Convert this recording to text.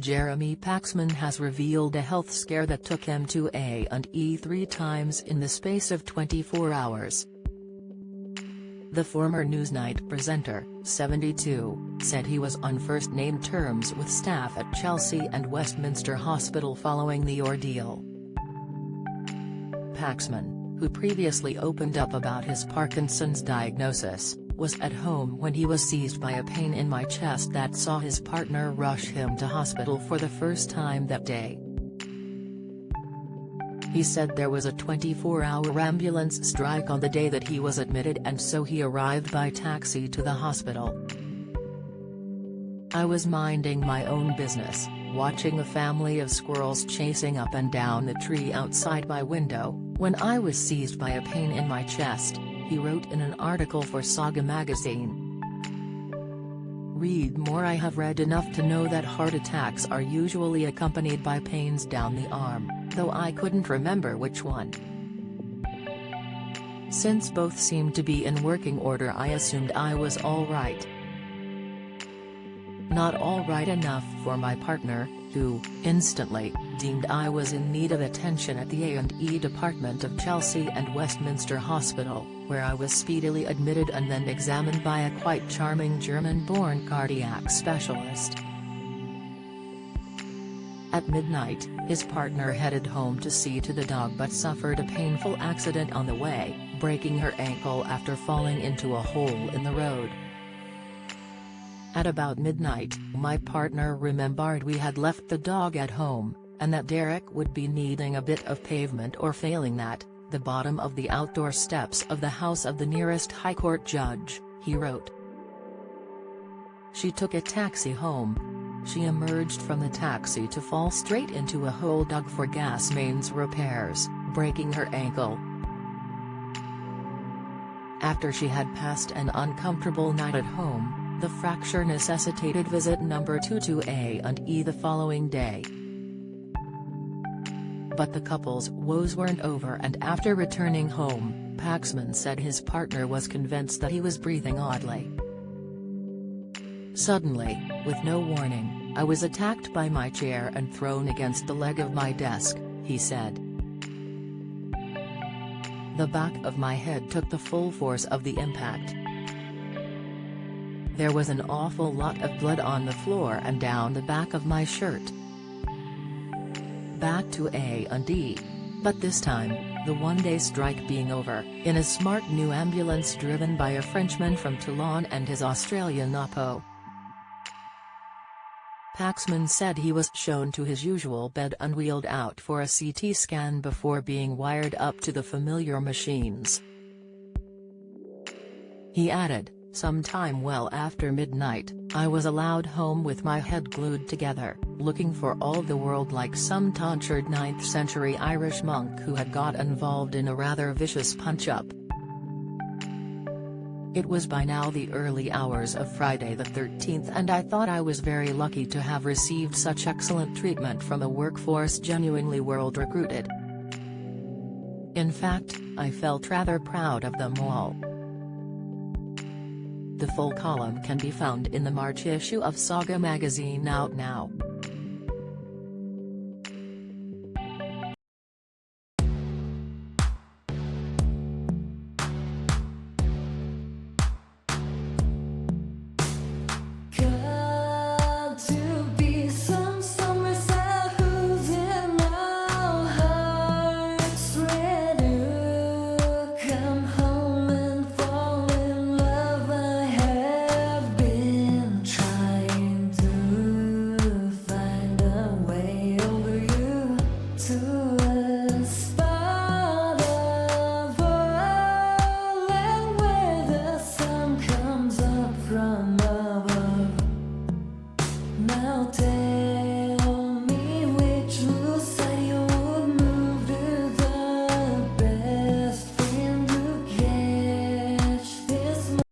Jeremy Paxman has revealed a health scare that took him to A&E 3 times in the space of 24 hours. The former Newsnight presenter, 72, said he was on first-name terms with staff at Chelsea and Westminster Hospital following the ordeal. Paxman, who previously opened up about his Parkinson's diagnosis, was at home when he was seized by a pain in my chest that saw his partner rush him to hospital for the first time that day. He said there was a 24-hour ambulance strike on the day that he was admitted, and so he arrived by taxi to the hospital. "I was minding my own business, watching a family of squirrels chasing up and down the tree outside my window, when I was seized by a pain in my chest," he wrote in an article for Saga magazine. Read more. I have read enough to know that heart attacks are usually accompanied by pains down the arm, though I couldn't remember which one. Since both seemed to be in working order, I assumed I was all right. Not all right enough for my partner, who, instantly, deemed I was in need of attention at the A&E department of Chelsea and Westminster Hospital, where I was speedily admitted and then examined by a quite charming German-born cardiac specialist. At midnight, his partner headed home to see to the dog but suffered a painful accident on the way, breaking her ankle after falling into a hole in the road. At about midnight, my partner remembered we had left the dog at home, and that Derek would be needing a bit of pavement, or failing that, the bottom of the outdoor steps of the house of the nearest High Court judge, he wrote. She took a taxi home. She emerged from the taxi to fall straight into a hole dug for gas mains repairs, breaking her ankle. After she had passed an uncomfortable night at home, the fracture necessitated visit number 2 to A&E the following day. But the couple's woes weren't over, and after returning home, Paxman said his partner was convinced that he was breathing oddly. "Suddenly, with no warning, I was attacked by my chair and thrown against the leg of my desk," he said. "The back of my head took the full force of the impact. There was an awful lot of blood on the floor and down the back of my shirt." Back to A&E. But this time, the one-day strike being over, in a smart new ambulance driven by a Frenchman from Toulon and his Australian oppo. Paxman said he was shown to his usual bed and wheeled out for a CT scan before being wired up to the familiar machines. He added, "Sometime well after midnight, I was allowed home with my head glued together, looking for all the world like some tonsured 9th-century Irish monk who had got involved in a rather vicious punch-up." "It was by now the early hours of Friday the 13th, and I thought I was very lucky to have received such excellent treatment from a workforce genuinely world-recruited. In fact, I felt rather proud of them all." The full column can be found in the March issue of Saga magazine, out now.